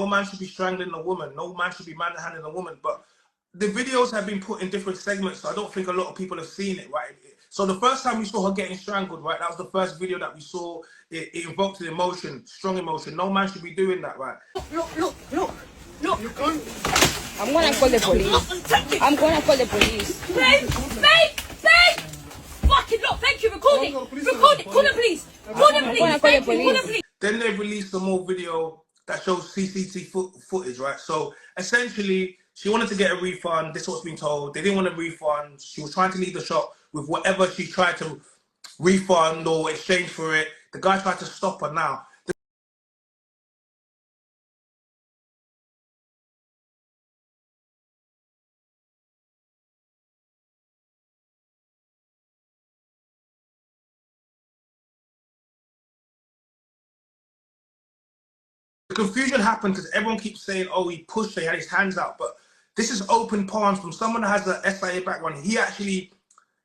man should be strangling a woman. No man should be manhandling a woman. But the videos have been put in different segments, so I don't think a lot of people have seen it, right? So the first time we saw her getting strangled, right, that was the first video that we saw. It invoked an emotion, strong emotion. No man should be doing that, right? Look. You can't. I'm gonna call the police. I'm gonna call the police. Babe! Fucking look, thank you, record it. Call the police. Call the police. Then they released some more video that shows CCTV footage, right? So essentially, she wanted to get a refund. This is what's been told. They didn't want a refund. She was trying to leave the shop with whatever she tried to refund or exchange for it. The guy tried to stop her now. The confusion happened because everyone keeps saying, oh, he pushed her, he had his hands out. But this is open palms from someone that has an SIA background. He actually,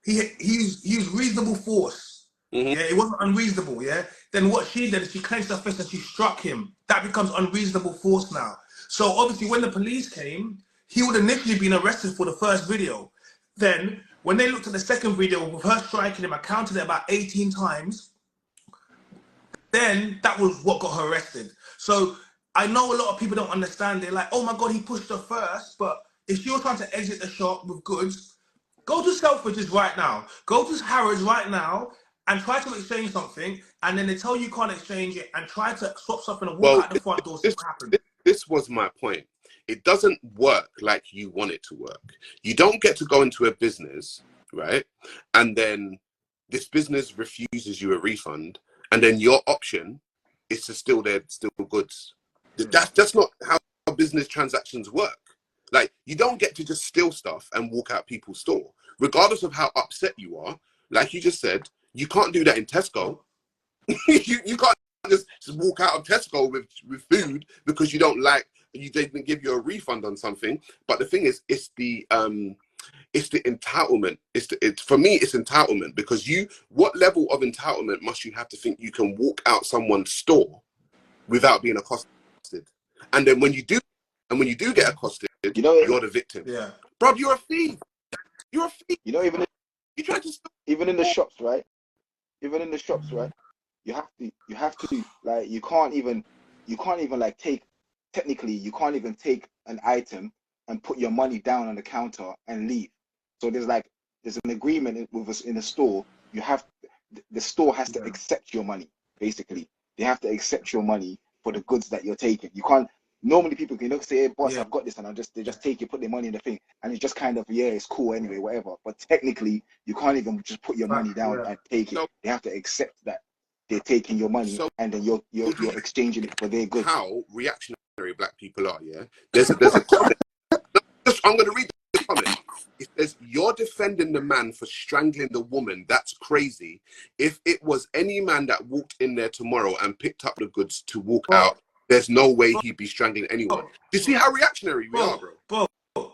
he used reasonable force. Yeah, it wasn't unreasonable, yeah? Then what she did is she clenched her fist and she struck him. That becomes unreasonable force now. So obviously when the police came, he would initially been arrested for the first video. Then when they looked at the second video with her striking him, I counted it about 18 times. Then that was what got her arrested. So I know a lot of people don't understand. They're like, oh my God, he pushed her first. But if you're trying to exit the shop with goods, go to Selfridges right now. Go to Harrods right now and try to exchange something. And then they tell you can't exchange it and try to swap something and walk out the front door. See what happens. This was my point. It doesn't work like you want it to work. You don't get to go into a business, right? And then this business refuses you a refund. And then your option is to steal their goods. That's not how business transactions work. Like, you don't get to just steal stuff and walk out people's store. Regardless of how upset you are, like you just said, you can't do that in Tesco. you can't just walk out of Tesco with food because you don't like, they didn't give you a refund on something. But the thing is, it's the entitlement. For me, it's entitlement, because what level of entitlement must you have to think you can walk out someone's store without being accosted? And then when you do get accosted, you're the victim. Yeah, bro, you're a thief. You're a thief. You know, you try to even in the shops, right? Even in the shops, right? You have to like, you can't even like take, technically you can't even take an item and put your money down on the counter and leave. So there's an agreement with us in the store. The store has to accept your money. Basically, they have to accept your money for the goods that you're taking. You can't. Normally people can say, hey, boss, I've got this, and they just take it, put their money in the thing, and it's just kind of, yeah, it's cool anyway, whatever. But technically, you can't even just put your money down and take it. They have to accept that they're taking your money, and then you're exchanging it for their goods. How reactionary black people are, yeah? There's a comment. I'm going to read the comment. It says, you're defending the man for strangling the woman. That's crazy. If it was any man that walked in there tomorrow and picked up the goods to walk out, there's no way he'd be strangling anyone. You see how reactionary we are, bro?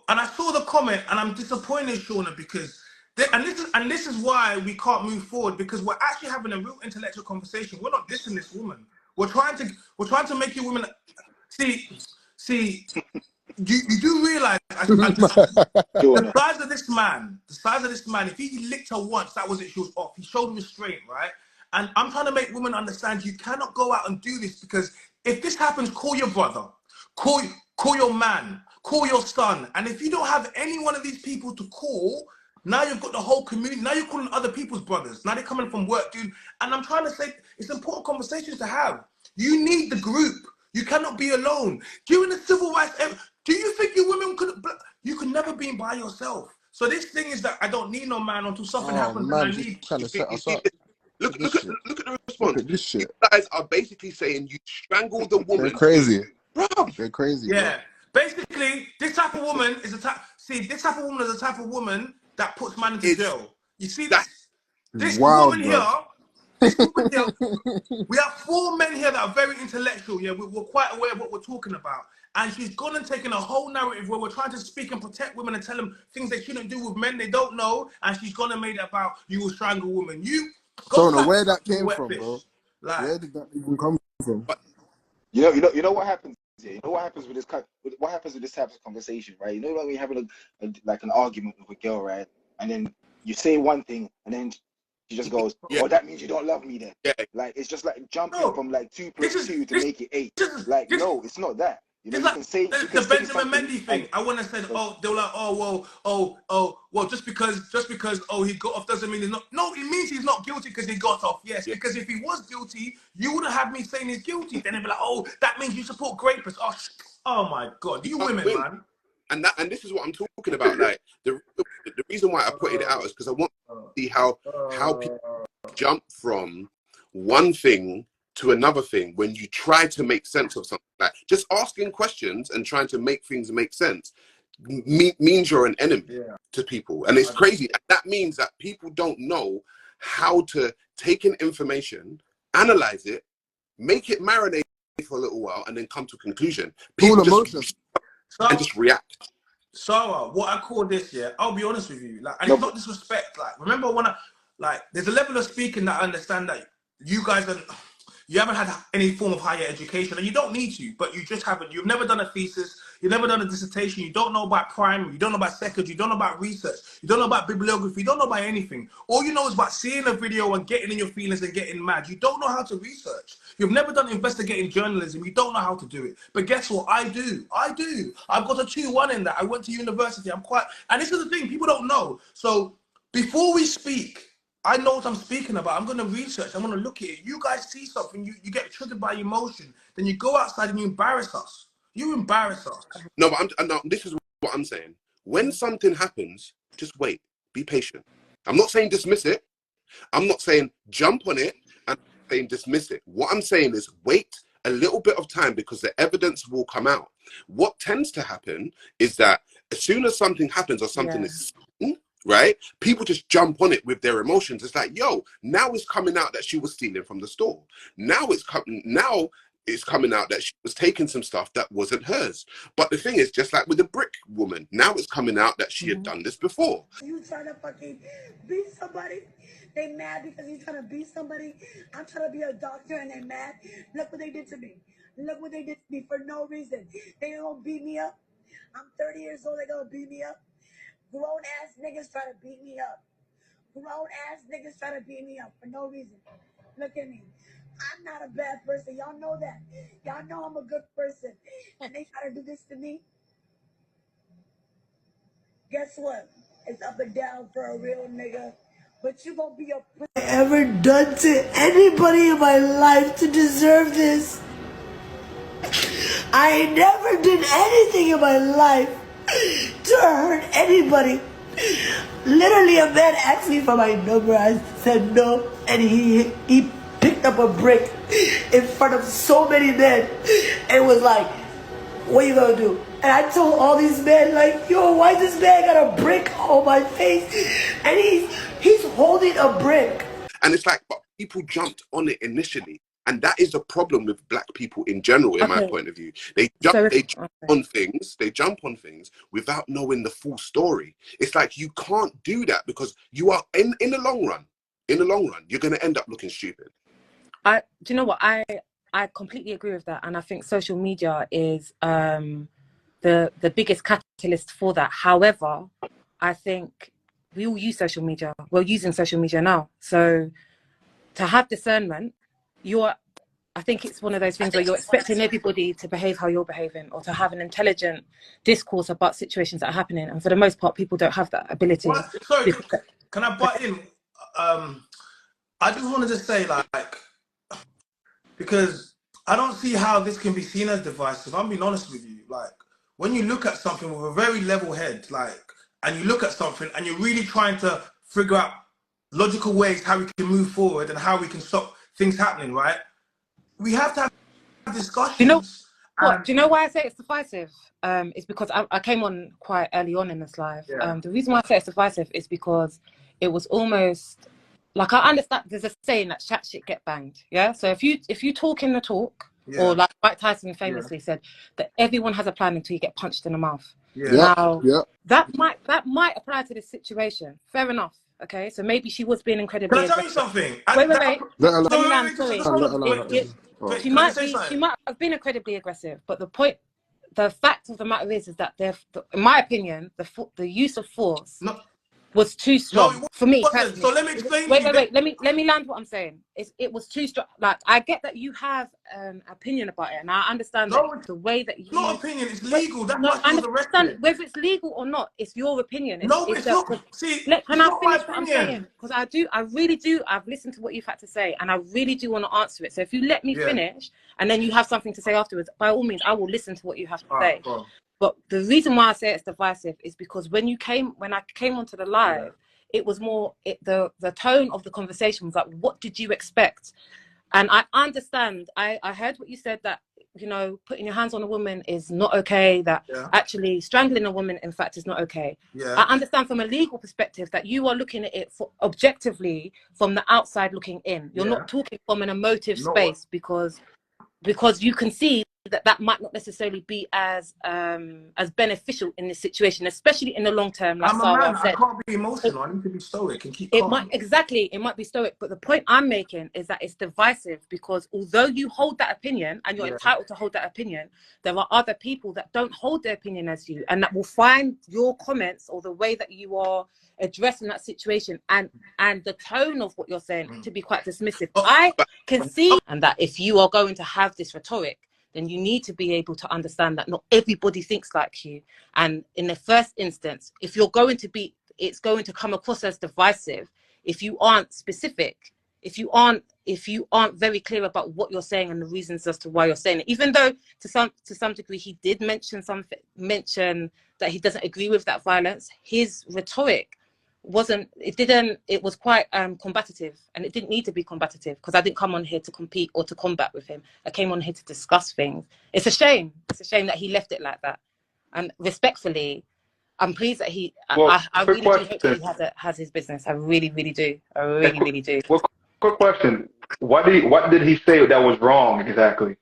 And I saw the comment, and I'm disappointed, Shauna, because this is why we can't move forward, because we're actually having a real intellectual conversation. We're not dissing this woman. We're trying to make you women see. You do realize the size of this man, if he licked her once, that was it, she was off. He showed restraint, right? And I'm trying to make women understand you cannot go out and do this, because if this happens, call your brother, call your man, call your son. And if you don't have any one of these people to call, now you've got the whole community. Now you're calling other people's brothers. Now they're coming from work, dude. And I'm trying to say, it's important conversations to have. You need the group. You cannot be alone. During the civil rights era, do you think you women you could never be by yourself? So this thing is that I don't need no man until something happens. Man, and I need. trying to set us up. Look at the response. Look at this shit. You guys are basically saying you strangle the woman. They're crazy. Bro. They're crazy. Yeah. Bro. Basically, this type of woman is the type of woman that puts man into jail. You see that? This woman here. We have 4 men here that are very intellectual. Yeah, we're quite aware of what we're talking about. And she's gone and taken a whole narrative where we're trying to speak and protect women and tell them things they shouldn't do with men they don't know. And she's gone and made it about you will strangle women. You don't know where that came from, bro. Like, where did that even come from? You know what happens? Yeah, you know what happens with this what happens with this type of conversation, right? You know when we're having like an argument with a girl, right? And then you say one thing, and then she just goes, Yeah, "Oh, that means you don't love me then." yeah. Like it's just like jumping No, from like two this plus is two to this make it 8. this Like this. no, it's not that. You know, It's like you can the say Benjamin something Mendy and thing. I wouldn't have said, oh, they were like, oh, well, well, just because, oh, he got off doesn't mean he's not. No, it means he's not guilty because he got off. Yes, Yeah. because if he was guilty, you wouldn't have me saying he's guilty. Then they'd be like, oh, that means you support rapists. Oh my God, You you can't women, win. man. And this is what I'm talking about. Like the reason why I pointed it out is because I want to see how people jump from one thing to another thing when you try to make sense of something. Like just asking questions and trying to make things make sense means you're an enemy to people, and it's crazy. And that means that people don't know how to take in information, analyze it, make it marinate for a little while, and then come to a conclusion. People Cool just emotions. and just react. Sarah, what I call this, I'll be honest with you, like, and no, it's not disrespect. Like, remember when there's a level of speaking that I understand that you guys you haven't had any form of higher education, and you don't need to, but you just haven't. You've never done a thesis, you've never done a dissertation, you don't know about primary, you don't know about secondary, you don't know about research, you don't know about bibliography, you don't know about anything. All you know is about seeing a video and getting in your feelings and getting mad. You don't know how to research. You've never done investigating journalism, you don't know how to do it. But guess what? I do. I've got a 2-1 in that. I went to university. And this is the thing, people don't know. So before we speak, I know what I'm speaking about. I'm going to research. I'm going to look at it. You guys see something, you get triggered by emotion. Then you go outside and you embarrass us. You embarrass us. No, but no, this is what I'm saying. When something happens, just wait. Be patient. I'm not saying dismiss it. I'm not saying jump on it. I'm saying dismiss it. What I'm saying is wait a little bit of time because the evidence will come out. What tends to happen is that as soon as something happens or something is seen, right, people just jump on it with their emotions. It's like, yo, now it's coming out that she was stealing from the store. Now it's coming out that she was taking some stuff that wasn't hers. But the thing is, just like with the brick woman, now it's coming out that she had done this before. You trying to fucking beat somebody? They mad because you trying to beat somebody? I'm trying to be a doctor and they mad. Look what they did to me. Look what they did to me for no reason. They gonna beat me up. I'm 30 years old. They gonna beat me up. Grown ass niggas try to beat me up. Grown ass niggas try to beat me up for no reason. Look at me. I'm not a bad person. Y'all know that. Y'all know I'm a good person. And they try to do this to me. Guess what? It's up and down for a real nigga. But you gonna be a ever done to anybody in my life to deserve this. I never did anything in my life to hurt anybody. Literally, a man asked me for my number. I said no, and he picked up a brick in front of so many men and was like, "What you gonna do?" And I told all these men, like, "Yo, why this man got a brick on my face?" And he's holding a brick. And it's like, but people jumped on it initially. And that is a problem with black people in general, in my point of view. They jump on things without knowing the full story. It's like you can't do that because you are in the long run, you're gonna end up looking stupid. Do you know what? I completely agree with that, and I think social media is the biggest catalyst for that. However, I think we all use social media. We're using social media now, so to have discernment, I think it's one of those things where you're expecting everybody to behave how you're behaving or to have an intelligent discourse about situations that are happening. And for the most part, people don't have that ability. Sorry, can I butt in? I just wanted to say, like, because I don't see how this can be seen as divisive. I'm being honest with you. Like, when you look at something with a very level head, like, and you look at something and you're really trying to figure out logical ways how we can move forward and how we can stop things happening, right? We have to have discussions. You know what? Do you know why I say it's divisive? It's because I came on quite early on in this live. The reason why I say it's divisive is because it was almost like, I understand there's a saying that chat shit get banged. Yeah. So if you talk in the talk, or like Mike Tyson famously said, that everyone has a plan until you get punched in the mouth. Now that might apply to this situation. Fair enough. Okay, so maybe she was being Can incredibly I tell you aggressive. something? Wait. Let her, Let me Wait, land. Sorry. just hold let on. her, let her. Oh. She Can I might say be. She something? might have been incredibly aggressive, but the fact of the matter is that in my opinion, the use of force No, was too no, strong it for me wasn't. personally. So let me explain to Wait. you. Let me land what I'm saying. It was too strong. Like, I get that you have opinion about it, and I understand that No, it's the way that not you. opinion. It's But legal. That's no, why she I was understand arrested. whether it's legal or not. It's your opinion. No, It's it's not. See, Can it's I not my finish what I'm opinion. saying? Because I really do. I've listened to what you've had to say, and I really do want to answer it. So if you let me Yeah. finish, and then you have something to say afterwards, by all means, I will listen to what you have to All say. right, go on. But the reason why I say it's divisive is because when I came onto the live, it was more the tone of the conversation was like, what did you expect? And I understand. I heard what you said, that, you know, putting your hands on a woman is not okay, that Yeah. actually strangling a woman, in fact, is not okay. Yeah. I understand from a legal perspective that you are looking at it objectively from the outside looking in. You're not talking from an emotive No one. space because you can see that might not necessarily be as beneficial in this situation, especially in the long term, like I'm a man. Sarah I said. can't be emotional. I need to be stoic and keep It calm. might be stoic, but the point I'm making is that it's divisive because although you hold that opinion and you're entitled to hold that opinion, there are other people that don't hold their opinion as you, and that will find your comments or the way that you are addressing that situation and the tone of what you're saying to be quite dismissive. I can see, and that if you are going to have this rhetoric, then you need to be able to understand that not everybody thinks like you. And in the first instance, if you're going to be, it's going to come across as divisive if you aren't specific, if you aren't very clear about what you're saying and the reasons as to why you're saying it. Even though to some degree he did mention that he doesn't agree with that violence, his rhetoric it was quite combative, and it didn't need to be combative because I didn't come on here to compete or to combat with him. I came on here to discuss things. It's a shame that he left it like that. And respectfully, I'm pleased that Well, I quick really do hope that question. he has his business. I really, really do. I really, really do. Well, quick question. What did he say that was wrong exactly?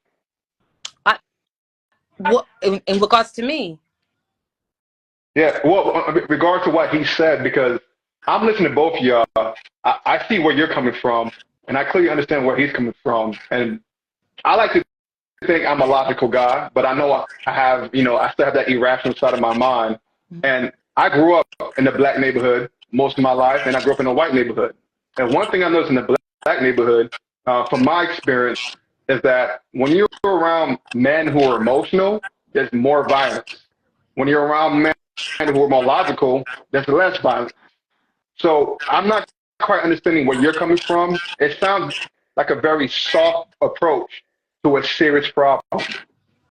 What in regards to me? Yeah, well, in regard to what he said, because I'm listening to both of y'all. I see where you're coming from, and I clearly understand where he's coming from. And I like to think I'm a logical guy, but I know I have, I still have that irrational side of my mind. And I grew up in a black neighborhood most of my life, and I grew up in a white neighborhood. And one thing I noticed in the black neighborhood, from my experience, is that when you're around men who are emotional, there's more violence. When you're around men who are more logical, there's less violence. So I'm not quite understanding where you're coming from. It sounds like a very soft approach to a serious problem.